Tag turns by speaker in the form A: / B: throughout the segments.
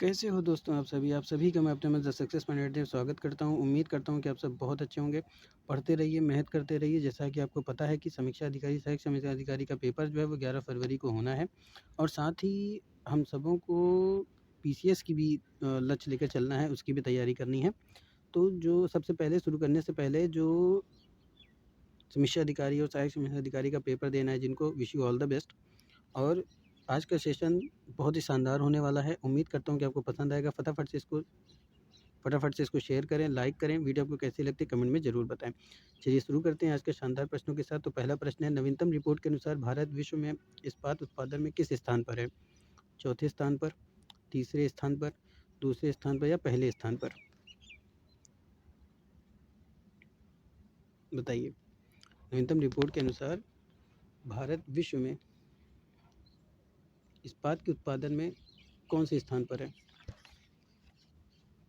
A: कैसे हो दोस्तों आप सभी का मैं अपने में द सक्सेस माइंडेड में स्वागत करता हूं। उम्मीद करता हूं कि आप सब बहुत अच्छे होंगे। पढ़ते रहिए, मेहनत करते रहिए। जैसा कि आपको पता है कि सहायक समीक्षा अधिकारी का पेपर जो है वो 11 फरवरी को होना है और साथ ही हम सबों को पीसीएस की भी लक्ष्य लेकर चलना है, उसकी भी तैयारी करनी है। तो जो सबसे पहले शुरू करने से पहले जो समीक्षा अधिकारी और सहायक समीक्षा अधिकारी का पेपर देना है, जिनको wish you all the best. और आज का सेशन बहुत ही शानदार होने वाला है। उम्मीद करता हूँ कि आपको पसंद आएगा। फटाफट से इसको शेयर करें, लाइक करें। वीडियो आपको कैसी लगती है कमेंट में ज़रूर बताएं। चलिए शुरू करते हैं आज के शानदार प्रश्नों के साथ। तो पहला प्रश्न है, नवीनतम रिपोर्ट के अनुसार भारत विश्व में इस्पात उत्पादन में किस स्थान पर है? चौथे स्थान पर, तीसरे स्थान पर, दूसरे स्थान पर या पहले स्थान पर? बताइए। नवीनतम रिपोर्ट के अनुसार भारत विश्व में इस्पात के उत्पादन में कौन से स्थान पर है?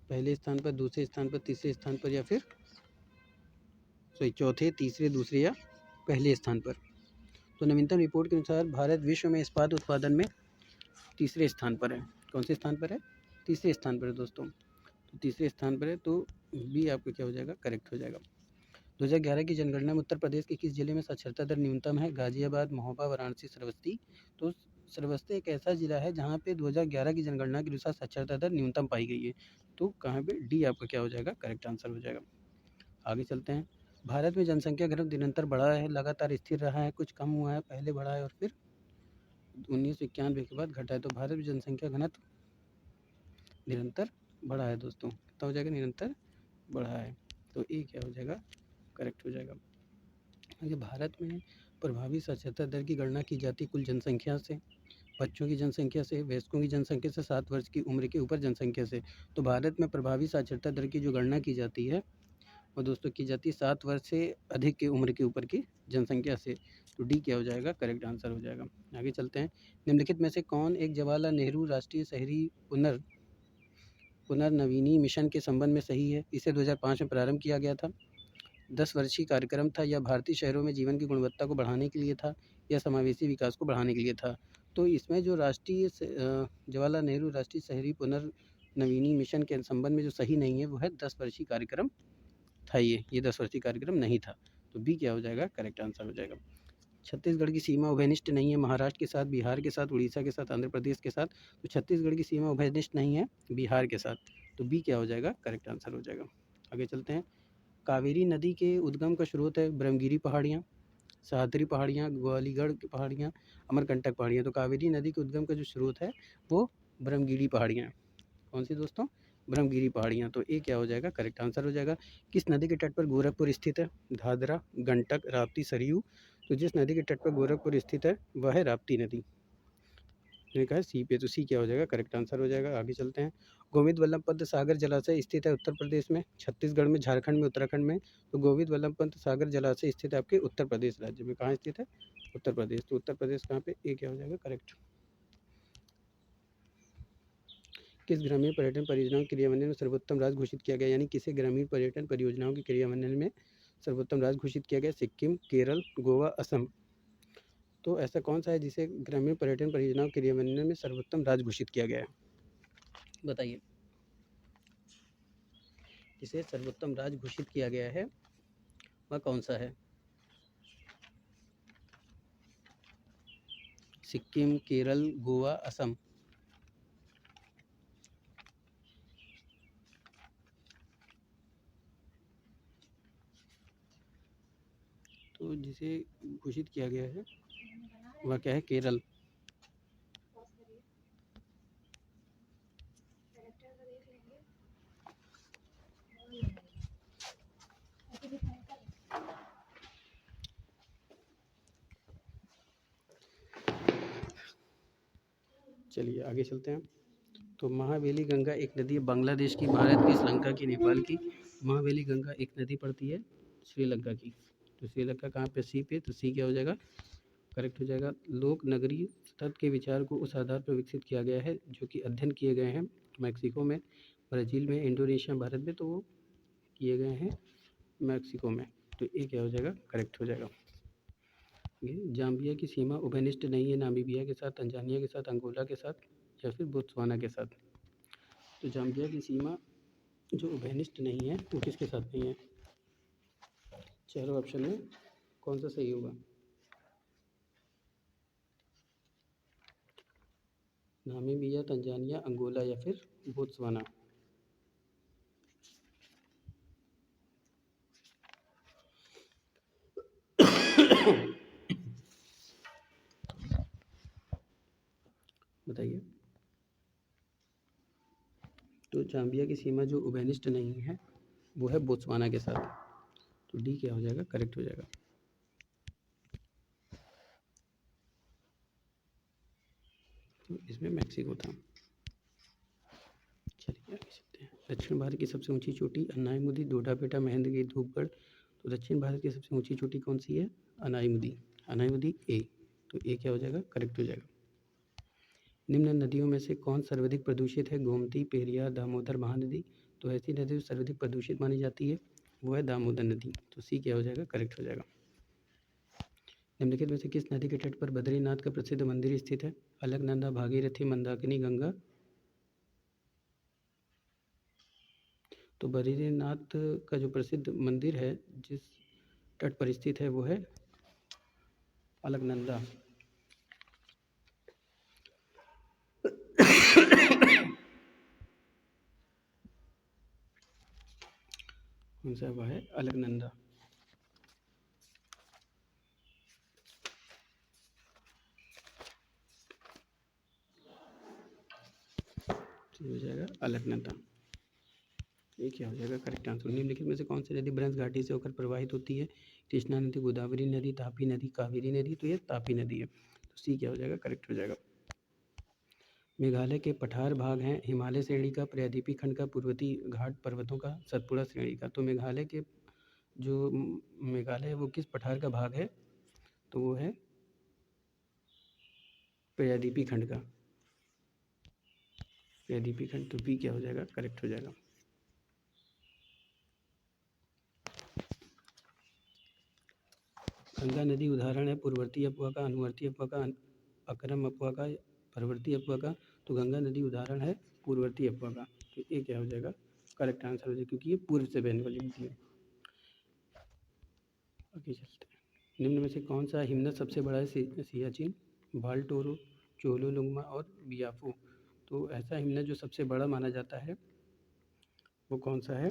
A: पहले स्थान पर, दूसरे स्थान पर, तीसरे स्थान पर या फिर चौथे, तीसरे, दूसरे या पहले स्थान पर? तो नवीनतम रिपोर्ट के अनुसार भारत विश्व में इस्पात उत्पादन में तीसरे स्थान पर है। कौन से स्थान पर है? तीसरे स्थान पर है दोस्तों। तो तीसरे स्थान पर है, तो बी आपका क्या हो जाएगा? करेक्ट हो जाएगा। 2011 की जनगणना में उत्तर प्रदेश के किस जिले में साक्षरता दर न्यूनतम है? गाजियाबाद, महोबा, वाराणसी, श्रावस्ती। तो श्रावस्ती एक ऐसा जिला है जहाँ पे 2011 की जनगणना के अनुसार साक्षरता दर न्यूनतम पाई गई है। तो कहाँ पे? डी आपका क्या हो जाएगा? करेक्ट आंसर हो जाएगा। आगे चलते हैं। भारत में जनसंख्या घनत्व निरंतर बढ़ा है, लगातार स्थिर रहा है, कुछ कम हुआ है, पहले बढ़ा है और फिर 1991 के बाद घटा है। तो भारत में जनसंख्या घनत्व निरंतर बढ़ा है दोस्तों। कितना हो जाएगा? निरंतर बढ़ा है। तो ए क्या हो जाएगा? करेक्ट हो जाएगा। आगे, भारत में प्रभावी साक्षरता दर की गणना की जाती कुल जनसंख्या से, बच्चों की जनसंख्या से, वयस्कों की जनसंख्या से, 7 वर्ष की उम्र के ऊपर जनसंख्या से। तो भारत में प्रभावी साक्षरता दर की जो गणना की जाती है वो दोस्तों की जाती है 7 वर्ष से अधिक की उम्र के ऊपर की जनसंख्या से। तो डी क्या हो जाएगा? करेक्ट आंसर हो जाएगा। आगे चलते हैं। निम्नलिखित में से कौन एक जवाहरलाल नेहरू राष्ट्रीय शहरी पुनर्नवीनी मिशन के संबंध में सही है? इसे 2005 में प्रारंभ किया गया था। 10 वर्षीय कार्यक्रम था, या भारतीय शहरों में जीवन की गुणवत्ता को बढ़ाने के लिए था, या समावेशी विकास को बढ़ाने के लिए था? तो इसमें जो जवाहरलाल नेहरू राष्ट्रीय शहरी पुनर्नवीनी मिशन के संबंध में जो सही नहीं है वो है 10 वर्षीय कार्यक्रम था। ये 10 वर्षीय कार्यक्रम नहीं था। तो बी क्या हो जाएगा? करेक्ट आंसर हो जाएगा। छत्तीसगढ़ की सीमा उभयनिष्ठ नहीं है, महाराष्ट्र के साथ, बिहार के साथ, उड़ीसा के साथ, आंध्र प्रदेश के साथ। तो छत्तीसगढ़ की सीमा उभयनिष्ठ नहीं है बिहार के साथ। तो बी क्या हो जाएगा? करेक्ट आंसर हो जाएगा। आगे चलते हैं। कावेरी नदी के उद्गम का स्रोत है ब्रह्मगिरी पहाड़ियाँ, सह्याद्री पहाड़ियाँ, ग्वालीगढ़ की पहाड़ियाँ, अमरकंटक पहाड़ियाँ। तो कावेरी नदी के उद्गम का जो स्रोत है वो ब्रह्मगिरी पहाड़ियाँ। कौन सी दोस्तों? ब्रह्मगिरी पहाड़ियाँ। तो ए क्या हो जाएगा? करेक्ट आंसर हो जाएगा। किस नदी के तट पर गोरखपुर स्थित है? घाघरा, गंडक, राप्ती, सरयू। तो जिस नदी के तट पर गोरखपुर स्थित है वह है राप्ती नदी। मैंने कहा सी पे, तो सी क्या हो जाएगा? करेक्ट आंसर हो जाएगा। आगे चलते हैं। गोविंद वल्लभ पंत सागर जलाशय स्थित है उत्तर प्रदेश में, छत्तीसगढ़ में, झारखंड में, उत्तराखंड में। तो गोविंद वल्लभ पंत सागर जलाशय स्थित है आपके उत्तर प्रदेश राज्य में। कहाँ स्थित है? उत्तर प्रदेश। तो उत्तर प्रदेश कहाँ पे? ए क्या हो जाएगा? करेक्ट। किस ग्रामीण पर्यटन परियोजनाओं के क्रियान्वयन में सर्वोत्तम राज्य घोषित किया गया? यानी किसे ग्रामीण पर्यटन परियोजनाओं के क्रियान्वयन में सर्वोत्तम राज्य घोषित किया गया? सिक्किम, केरल, गोवा, असम। तो ऐसा कौन सा है जिसे ग्रामीण पर्यटन परियोजनाओं के क्रियान्वयन में सर्वोत्तम राज्य घोषित किया गया है? बताइए। जिसे सर्वोत्तम राज्य घोषित किया गया है वह कौन सा है? सिक्किम, केरल, गोवा, असम। तो जिसे घोषित किया गया है वह क्या है? केरल। चलिए आगे चलते हैं। तो महावेली गंगा एक नदी है बांग्लादेश की, भारत की, श्रीलंका की, नेपाल की। महावेली गंगा एक नदी पड़ती है श्रीलंका की। तो श्रीलंका कहाँ पे? सी पे। तो सी क्या हो जाएगा? करेक्ट हो जाएगा। लोक नगरीय तत्व के विचार को उस आधार पर विकसित किया गया है जो कि अध्ययन किए गए हैं मैक्सिको में, ब्राज़ील में, इंडोनेशिया, भारत में। तो वो किए गए हैं मैक्सिको में। तो ये क्या हो जाएगा? करेक्ट हो जाएगा। जाम्बिया की सीमा उभयनिष्ठ नहीं है नामीबिया के साथ, तंजानिया के साथ, अंगोला के साथ या फिर बोत्सवाना के साथ। तो जाम्बिया की सीमा जो उभयनिष्ठ नहीं है वो किसके साथ नहीं है? चारों ऑप्शन में कौन सा सही होगा? नामीबिया, तंजानिया, अंगोला या फिर बोत्सवाना? बताइए। तो जाम्बिया की सीमा जो उभयनिष्ठ नहीं है वो है बोत्सवाना के साथ। तो डी क्या हो जाएगा? करेक्ट हो जाएगा। तो इसमें मैक्सिको था। चलिए आगे चलते हैं। दक्षिण भारत की सबसे ऊंची चोटी अनाईमुदी, डोडाबेटा, महेंद्रगिरी, धूपगढ़। तो दक्षिण भारत की सबसे ऊंची चोटी कौन सी है? अनाईमुदी। अनाईमुदी ए। तो ए क्या हो जाएगा? करेक्ट हो जाएगा। निम्न नदियों में से कौन सर्वाधिक प्रदूषित है? गोमती, पेरियार, दामोदर, महानदी। तो ऐसी नदी जो सर्वाधिक प्रदूषित मानी जाती है वो है दामोदर नदी। तो सी क्या हो जाएगा? करेक्ट हो जाएगा। निम्नलिखित में से किस नदी के तट पर बद्रीनाथ का प्रसिद्ध मंदिर स्थित है? अलकनंदा, भागीरथी, मंदाकिनी, गंगा। तो बद्रीनाथ का जो प्रसिद्ध मंदिर है जिस तट पर स्थित है वो है अलकनंदा। कौन सा वह है? अलकनंदा। हो जाएगा अलकनंदा। ये क्या हो जाएगा? Correct answer. निम्नलिखित में से कौन सी नदी ब्रह्मपुत्र घाटी से होकर प्रवाहित होती है? कृष्णा नदी, गोदावरी नदी, तापी नदी, कावेरी नदी। तो ये तापी नदी है। तो सी क्या हो जाएगा? करेक्ट हो जाएगा। मेघालय के पठार भाग हैं हिमालय श्रेणी का, प्रायद्वीपीय खंड का, पूर्वती घाट पर्वतों का, सतपुड़ा श्रेणी का। तो मेघालय के जो मेघालय है वो किस पठार का भाग है? तो वो है प्रायद्वीपीय खंड का। प्रायद्वीपीय खंड। तो बी क्या हो जाएगा? करेक्ट हो जाएगा। गंगा नदी उदाहरण है पूर्ववर्ती अफवाह का, अनुवर्ती अफवाह का, अक्रम अफवाह का, परवर्ती अफवाह का। तो गंगा नदी उदाहरण है पूर्ववर्ती अफवाह का। तो ये क्या हो जाएगा? करेक्ट आंसर हो जाएगा क्योंकि ये पूर्व से बहने वाली नदी है। आगे चलते हैं। निम्न में से कौन सा हिमनद सबसे बड़ा है? सियाचिन, बाल्टोरो, चोलोलुंगमा और बियाफो। तो ऐसा हिमनद जो सबसे बड़ा माना जाता है वो कौन सा है?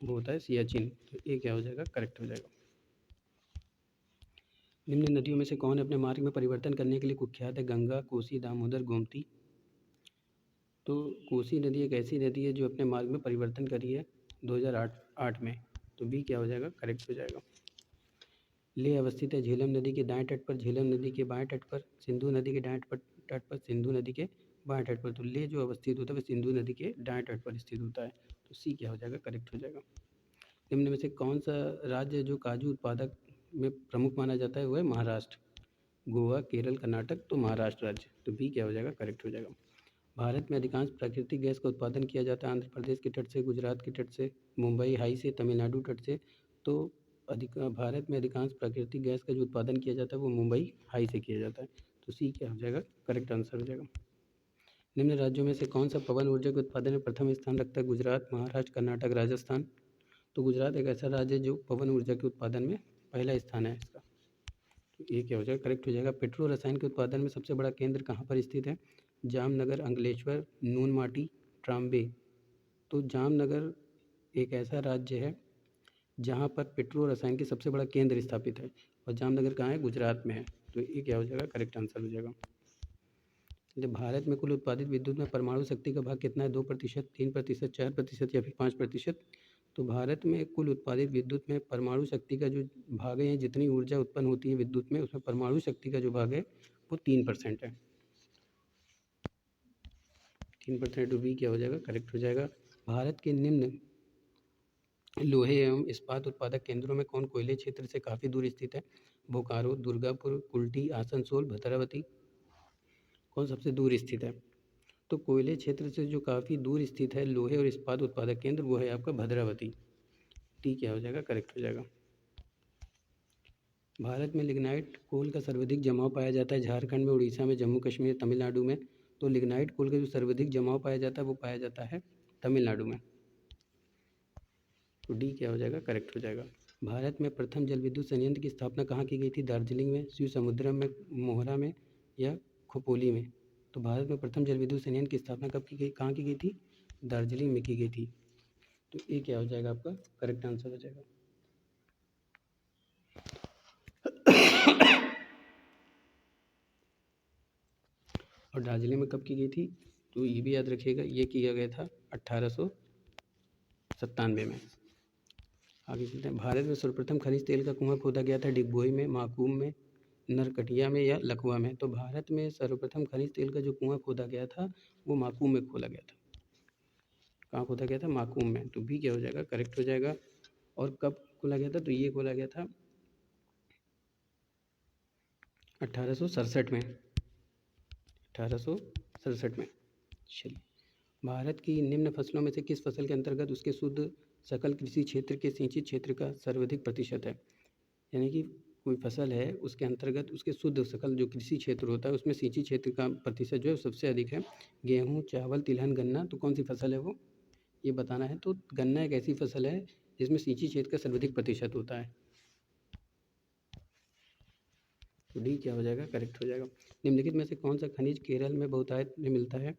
A: वो होता है सियाचिन। तो ये क्या हो जाएगा? करेक्ट हो जाएगा। निम्न नदियों में से कौन अपने मार्ग में परिवर्तन करने के लिए कुख्यात है? गंगा, कोसी, दामोदर, गोमती। तो कोसी नदी एक ऐसी नदी है जो अपने मार्ग में परिवर्तन करी है 2008 में। तो बी क्या हो जाएगा? करेक्ट हो जाएगा। लेह अवस्थित है झेलम नदी के दाएं तट पर, झेलम नदी के बाएं तट पर, सिंधु नदी के दाएं तट पर, सिंधु नदी के बाएं तट पर। तो लेह जो अवस्थित होता है वह सिंधु नदी के दाएं तट पर स्थित होता है। तो सी क्या हो जाएगा? करेक्ट हो जाएगा। निम्न में से कौन सा राज्य जो काजू उत्पादक में प्रमुख माना जाता है वो है महाराष्ट्र। गोवा, केरल, कर्नाटक। तो महाराष्ट्र राज्य। तो बी क्या हो जाएगा? करेक्ट हो जाएगा। भारत में अधिकांश प्राकृतिक गैस का उत्पादन किया जाता है आंध्र प्रदेश के तट से, गुजरात के तट से, मुंबई हाई से, तमिलनाडु तट से। तो भारत में अधिकांश प्राकृतिक गैस का जो उत्पादन किया जाता है वो मुंबई हाई से किया जाता है। तो सी क्या हो जाएगा? करेक्ट आंसर हो जाएगा। निम्न राज्यों में से कौन सा पवन ऊर्जा के उत्पादन में प्रथम स्थान रखता है? गुजरात, महाराष्ट्र, कर्नाटक, राजस्थान। तो गुजरात एक ऐसा राज्य है जो पवन ऊर्जा के उत्पादन में पहला स्थान है इसका। तो ये क्या हो जाएगा? करेक्ट हो जाएगा। पेट्रो रसायन के उत्पादन में सबसे बड़ा केंद्र कहाँ पर स्थित है? जामनगर, अंकलेश्वर, नून माटी, ट्राम्बे। तो जामनगर एक ऐसा राज्य है जहाँ पर पेट्रो रसायन की सबसे बड़ा केंद्र स्थापित है और जामनगर कहाँ है? गुजरात में है। तो ये क्या हो जाएगा? करेक्ट आंसर हो जाएगा। जब भारत में कुल उत्पादित विद्युत में परमाणु शक्ति का भाग कितना है? 2%, 3%, 4% या फिर 5%? तो भारत में कुल उत्पादित विद्युत में परमाणु शक्ति का जो भाग है, जितनी ऊर्जा उत्पन्न होती है विद्युत में उसमें परमाणु शक्ति का जो भाग है वो 3% है। 3%। बी क्या हो जाएगा? करेक्ट हो जाएगा। भारत के निम्न लोहे एवं इस्पात उत्पादक केंद्रों में कौन कोयले क्षेत्र से काफ़ी दूर स्थित है? बोकारो, दुर्गापुर, कुल्टी, आसनसोल, भद्रावती। कौन सबसे दूर स्थित है? तो कोयले क्षेत्र से जो काफ़ी दूर स्थित है लोहे और इस्पात उत्पादक केंद्र वो है आपका भद्रावती। टी क्या हो जाएगा? करेक्ट हो जाएगा। भारत में लिग्नाइट कोल का सर्वाधिक जमाव पाया जाता है झारखंड में, उड़ीसा में, जम्मू कश्मीर, तमिलनाडु में। तो लिग्नाइट कोल का जो सर्वाधिक जमाव पाया जाता है वो पाया जाता है तमिलनाडु में। तो डी क्या हो जाएगा, करेक्ट हो जाएगा। भारत में प्रथम जल विद्युत संयंत्र की स्थापना कहाँ की गई थी? दार्जिलिंग में, शिव समुद्रम में, मोहरा में या खोपोली में? तो भारत में प्रथम जल विद्युत संयंत्र की स्थापना कब की गई, कहाँ की गई थी? दार्जिलिंग में की गई थी। तो ये क्या हो जाएगा आपका करेक्ट आंसर हो जाएगा। और दार्जिलिंग में कब की गई थी? तो ये भी याद रखिएगा, ये किया गया था 1897 में। आगे चलते हैं। भारत में सर्वप्रथम खनिज तेल का कुआं खोदा गया था डिगबोई में, माकूम में, नरकटिया में या लखवा में? तो भारत में सर्वप्रथम खनिज तेल का जो कुआं खोदा गया था वो माकूम में खोदा गया था। कहाँ खोदा गया था? माकूम में। तो बी क्या हो जाएगा, करेक्ट हो जाएगा। और कब खोला गया था? तो ये खोला गया था 1867 में, 1867 में। चलिए, भारत की निम्न फसलों में से किस फसल के अंतर्गत उसके शुद्ध सकल कृषि क्षेत्र के सिंचित क्षेत्र का सर्वाधिक प्रतिशत है? यानी कि कोई फसल है उसके अंतर्गत उसके शुद्ध सकल जो कृषि क्षेत्र होता है उसमें सिंचित क्षेत्र का प्रतिशत जो है सबसे अधिक है। गेहूँ, चावल, तिलहन, गन्ना। तो कौन सी फसल है वो, ये बताना है। तो गन्ना एक ऐसी फसल है जिसमें सिंचित क्षेत्र का सर्वाधिक प्रतिशत होता है। तो डी क्या हो जाएगा, करेक्ट हो जाएगा। निम्नलिखित में से कौन सा खनिज केरल में बहुतायत में मिलता है?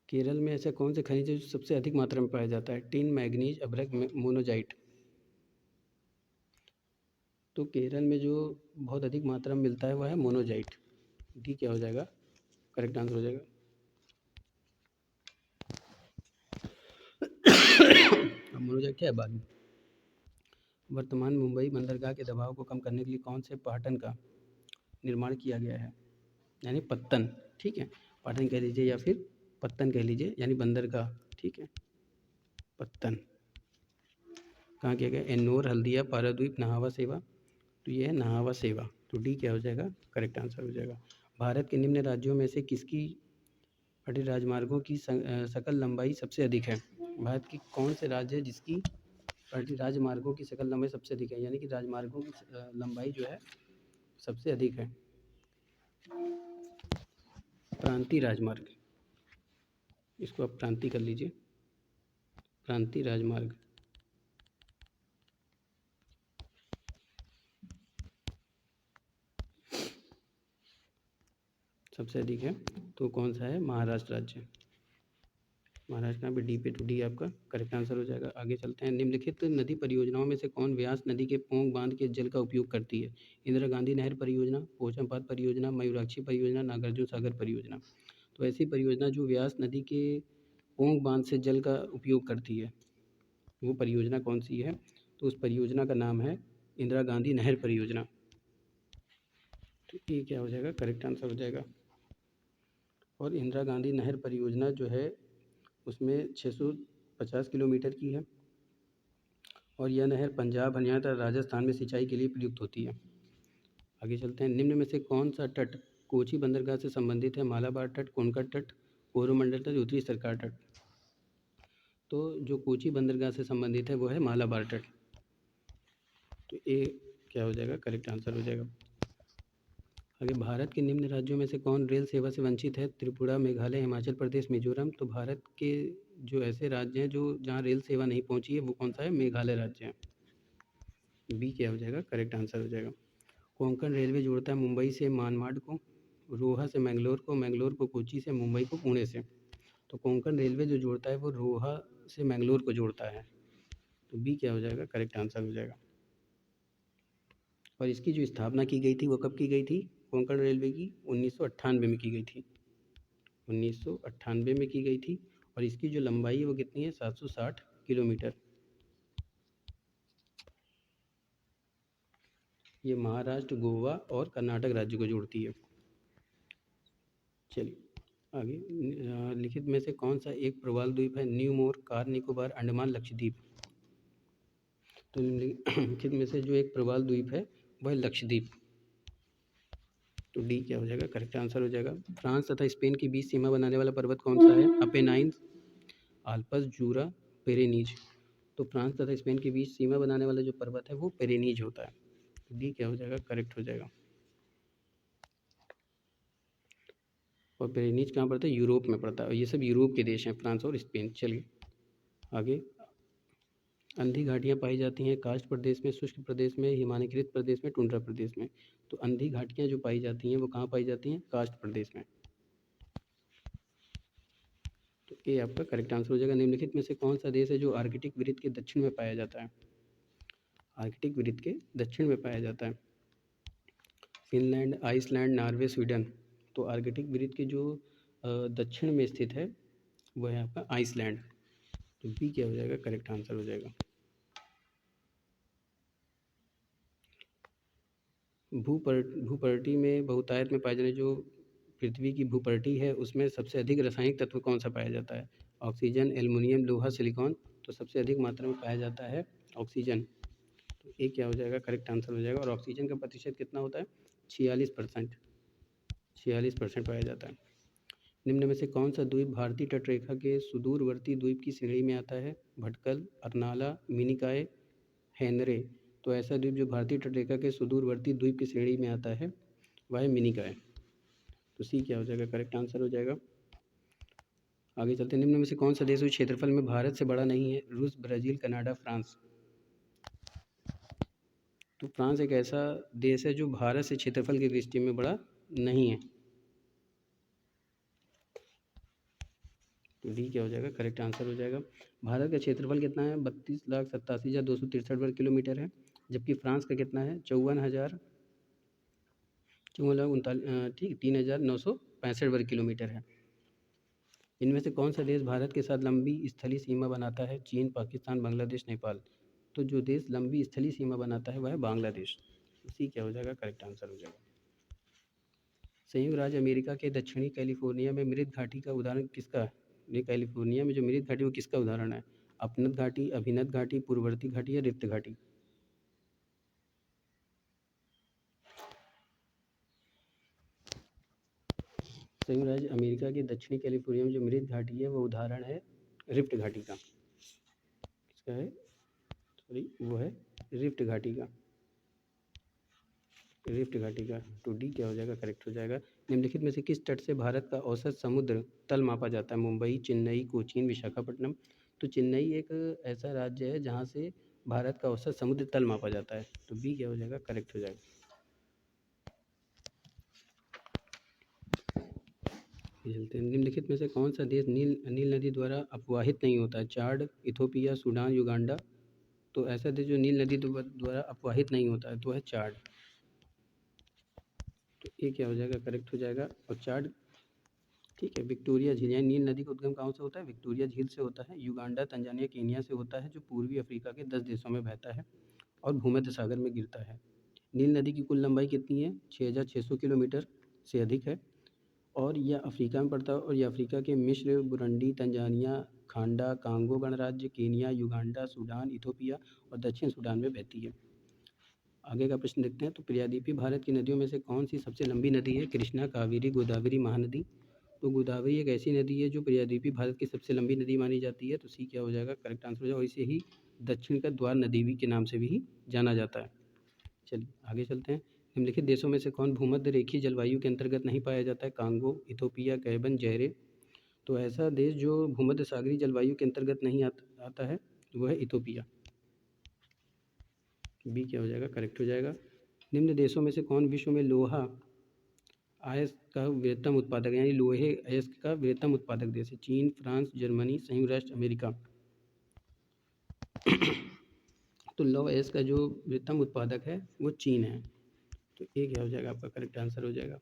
A: केरल में ऐसा कौन सा खनिज है जो सबसे अधिक मात्रा में पाया जाता है? टिन, मैग्नीज, अभ्रक, मोनोजाइट। तो केरल में जो बहुत अधिक मात्रा में मिलता है वह है मोनोजाइट। डी क्या हो जाएगा, करेक्ट आंसर हो जाएगा। अब मोनोजाइट क्या है, बालू। वर्तमान मुंबई बंदरगाह के दबाव को कम करने के लिए कौन से पाटन का निर्माण किया गया है? यानी पत्तन, ठीक है, पाटन कह लीजिए या फिर पत्तन कह लीजिए, यानी बंदरगाह, ठीक है, पत्तन। कहाँ किया गया? एन्नोर, हल्दिया, पारादीप, नहावा सेवा। तो ये है नहावा सेवा। तो डी क्या हो जाएगा, करेक्ट आंसर हो जाएगा। भारत के निम्न राज्यों में से किसकी अटल राजमार्गों की सकल लंबाई सबसे अधिक है? भारत की कौन से राज्य है जिसकी अटल राजमार्गों की सकल लंबाई सबसे अधिक है, यानी कि राजमार्गों की लंबाई जो है सबसे अधिक है? प्रांतीय राजमार्ग, इसको आप प्रांतीय कर लीजिए, प्रांतीय राजमार्ग सबसे अधिक है। तो कौन सा है? महाराष्ट्र राज्य। महाराष्ट्र का भी डी पे टू डी आपका करेक्ट आंसर हो जाएगा। आगे चलते हैं। निम्नलिखित नदी परियोजनाओं में से कौन व्यास नदी के पोंग बांध के जल का उपयोग करती है? इंदिरा गांधी नहर परियोजना, पोचमपात परियोजना, मयूराक्षी परियोजना, नागार्जुन सागर परियोजना। तो ऐसी परियोजना जो व्यास नदी के पोंग बांध से जल का उपयोग करती है वो परियोजना कौन सी है? तो उस परियोजना का नाम है इंदिरा गांधी नहर परियोजना। तो ये क्या हो जाएगा, करेक्ट आंसर हो जाएगा। और इंदिरा गांधी नहर परियोजना जो है उसमें 650 किलोमीटर की है और यह नहर पंजाब, हरियाणा तथा राजस्थान में सिंचाई के लिए प्रयुक्त होती है। आगे चलते हैं। निम्न में से कौन सा तट कोची बंदरगाह से संबंधित है? मालाबार तट, कोनकण तट, कोरोमंडल तट, उत्तरी सरकार तट। तो जो कोची बंदरगाह से संबंधित है वो है मालाबार तट। तो ये क्या हो जाएगा, करेक्ट आंसर हो जाएगा। आगे, भारत के निम्न राज्यों में से कौन रेल सेवा से वंचित है? त्रिपुरा, मेघालय, हिमाचल प्रदेश, मिजोरम। तो भारत के जो ऐसे राज्य हैं जो जहाँ रेल सेवा नहीं पहुँची है वो कौन सा है? मेघालय राज्य है। बी क्या हो जाएगा, करेक्ट आंसर हो जाएगा। कोंकण रेलवे जोड़ता है मुंबई से मानमाड को, रोहा से मैंगलोर को, मैंगलोर को कोची से, मुंबई को पुणे से। तो कोंकण रेलवे जो जोड़ता है वो रोहा से मैंगलोर को जोड़ता है। तो बी क्या हो जाएगा, करेक्ट आंसर हो जाएगा। और इसकी जो स्थापना की गई थी वो कब की गई थी? कोंकण रेलवे की 1998 में की गई थी, 1998 में की गई थी। और इसकी जो लंबाई है वो कितनी है? 760 किलोमीटर। ये महाराष्ट्र, गोवा और कर्नाटक राज्य को जोड़ती है। चलिए आगे, लिखित में से कौन सा एक प्रवाल द्वीप है? न्यू मोर, कार निकोबार, अंडमान, लक्षद्वीप। तो लिखित में से जो एक प्रवाल द्वीप है वह लक्षद्वीप। तो डी क्या हो जाएगा, करेक्ट आंसर हो जाएगा। फ्रांस तथा स्पेन के बीच सीमा बनाने वाला पर्वत कौन सा है? अपेनाइन्स, आल्प्स, जूरा, पेरेनीज। तो फ्रांस तथा स्पेन के बीच सीमा बनाने वाला जो पर्वत है वो पेरेनीज होता है। डी क्या हो जाएगा, करेक्ट हो जाएगा। और पेरिनीज कहाँ पड़ता है, यूरोप में पड़ता है, और ये सब यूरोप के देश हैं, फ्रांस और स्पेन। चलिए आगे। अंधी घाटियाँ पाई जाती हैं कास्ट प्रदेश में, शुष्क प्रदेश में, हिमालयकृत प्रदेश में, टुंड्रा प्रदेश में। तो अंधी घाटियाँ जो पाई जाती हैं वो कहाँ पाई जाती हैं, कास्ट प्रदेश में। तो ये आपका करेक्ट आंसर हो जाएगा। निम्नलिखित में से कौन सा देश है जो आर्कटिक वृत्त के दक्षिण में पाया जाता है, आर्कटिक वृत्त के दक्षिण में पाया जाता है। Finland, Iceland, Norway, Sweden. तो आर्कटिक वृत्त के जो दक्षिण में स्थित है वो है आपका आइसलैंड। तो बी क्या हो जाएगा, करेक्ट आंसर हो जाएगा। भूपर्टी में बहुतायत में पाए जाने जो पृथ्वी की भूपर्टी है उसमें सबसे अधिक रासायनिक तत्व कौन सा पाया जाता है, ऑक्सीजन, एल्युमिनियम, लोहा, सिलिकॉन। तो सबसे अधिक मात्रा में पाया जाता है ऑक्सीजन। तो ये क्या हो जाएगा, करेक्ट आंसर हो जाएगा। और ऑक्सीजन का प्रतिशत कितना होता है, 46%, 46% पाया जाता है। निम्न में से कौन सा द्वीप भारतीय तटरेखा के सुदूरवर्ती द्वीप की श्रेणी में आता है, भटकल, अरनाला, मिनिकॉय, हेनरे। तो ऐसा द्वीप जो भारतीय तटरेखा के सुदूरवर्ती द्वीप की श्रेणी में आता है वह है मिनिकॉय। तो सी क्या हो जाएगा, करेक्ट आंसर हो जाएगा। आगे चलते हैं। निम्न में से कौन सा देश उस क्षेत्रफल में भारत से बड़ा नहीं है, रूस, ब्राज़ील, कनाडा, फ्रांस। तो फ्रांस एक ऐसा देश है जो भारत से क्षेत्रफल की दृष्टि में बड़ा नहीं है। तो डी क्या हो जाएगा, करेक्ट आंसर हो जाएगा। भारत का क्षेत्रफल कितना है, 32,87,263 वर्ग किलोमीटर है, जबकि फ्रांस का कितना है, 53,965 वर्ग किलोमीटर है। इनमें से कौन सा देश भारत के साथ लंबी स्थलीय सीमा बनाता है, चीन, पाकिस्तान, बांग्लादेश, नेपाल। तो जो देश लंबी स्थलीय सीमा बनाता है वह है बांग्लादेश। इसी क्या हो जाएगा, करेक्ट आंसर हो जाएगा। संयुक्त राज्य अमेरिका के दक्षिणी कैलिफोर्निया में मृत घाटी का उदाहरण किसका है, ये कैलिफोर्निया में जो मृत घाटी वो किसका उदाहरण है, अपनत घाटी, अभिनत घाटी, पूर्ववर्ती घाटी या रिफ्ट घाटी। संयुक्त राज्य अमेरिका के दक्षिणी कैलिफोर्निया में जो मृत घाटी है वो उदाहरण है रिफ्ट घाटी का। किसका है, सॉरी वो है रिफ्ट घाटी का, रिफ्ट घाटी का। तो डी क्या हो जाएगा, करेक्ट हो जाएगा। निम्नलिखित में से किस तट से भारत का औसत समुद्र तल मापा जाता है, मुंबई, चेन्नई, कोचीन, विशाखापट्टनम। तो चेन्नई एक ऐसा राज्य है जहाँ से भारत का औसत समुद्र तल मापा जाता है। तो बी क्या हो जाएगा, करेक्ट हो जाएगा। चलते हैं। निम्नलिखित में से कौन सा देश नील नदी द्वारा अपवाहित नहीं होता है, चाड, इथोपिया, सूडान, युगांडा। तो ऐसा देश जो नील नदी द्वारा अपवाहित नहीं होता है तो है चाड। तो ये क्या हो जाएगा, करेक्ट हो जाएगा। और चाड ठीक है, विक्टोरिया झील, यानी नील नदी का उद्गम कहाँ से होता है, विक्टोरिया झील से होता है। युगांडा, तंजानिया, केनिया से होता है, जो पूर्वी अफ्रीका के 10 देशों में बहता है और भूमध्य सागर में गिरता है। नील नदी की कुल लंबाई कितनी है, 6,600 किलोमीटर से अधिक है, और यह अफ्रीका में पड़ता है। और यह अफ्रीका के मिस्र, बुरुंडी, तंजानिया, खांडा, कांगो गणराज्य, केनिया, युगांडा, सूडान, इथोपिया और दक्षिण सूडान में बहती है। आगे का प्रश्न देखते हैं। तो प्रियादीपी भारत की नदियों में से कौन सी सबसे लंबी नदी है, कृष्णा, कावेरी, गोदावरी, महानदी। तो गोदावरी एक ऐसी नदी है जो प्रियादीपी भारत की सबसे लंबी नदी मानी जाती है। तो सी क्या हो जाएगा, करेक्ट आंसर हो जाएगा। और इसे ही दक्षिण का द्वार नदी भी के नाम से भी जाना जाता है। चलिए आगे चलते हैं। निम्नलिखित देशों में से कौन भूमध्य रेखीय जलवायु के अंतर्गत नहीं पाया जाता है, कांगो, इथोपिया, गैबन, जैरे। तो ऐसा देश जो भूमध्य सागरीय जलवायु के अंतर्गत नहीं आता है वो है इथोपिया। बी क्या हो जाएगा, करेक्ट हो जाएगा। निम्न देशों में से कौन विश्व में लोहा अयस्क का वृहत्तम उत्पादक है, यानी लोहे अयस्क का वृहत्तम उत्पादक देश है, चीन, फ्रांस, जर्मनी, संयुक्त राष्ट्र अमेरिका। तो लौह अयस्क का जो वृहत्तम उत्पादक है वो चीन है। तो ये क्या हो जाएगा, आपका करेक्ट आंसर हो जाएगा।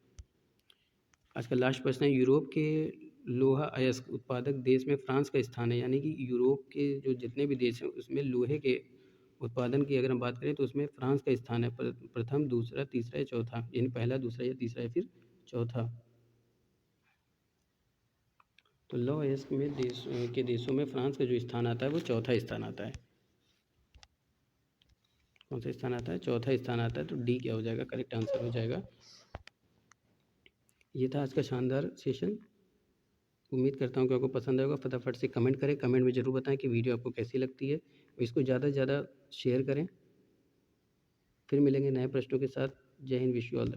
A: आज का लास्ट प्रश्न है, यूरोप के लोहा अयस्क उत्पादक देश में फ्रांस का स्थान है, यानी कि यूरोप के जो जितने भी देश हैं उसमें लोहे के उत्पादन की अगर हम बात करें तो उसमें फ्रांस का स्थान है, प्रथम, दूसरा, तीसरा या चौथा, यानी पहला, दूसरा या तीसरा या फिर चौथा। तो लौह अयस्क में देशों में फ्रांस का जो स्थान आता है वो चौथा स्थान आता है। कौन सा स्थान आता है, चौथा स्थान आता है। तो डी क्या हो जाएगा, करेक्ट आंसर हो जाएगा। ये था आज का शानदार सेशन। उम्मीद करता हूँ कि आपको पसंद आएगा। फटाफट से कमेंट करें, कमेंट में ज़रूर बताएं कि वीडियो आपको कैसी लगती है। इसको ज़्यादा से ज़्यादा शेयर करें फिर मिलेंगे नए प्रश्नों के साथ। जय Hind, wish you all the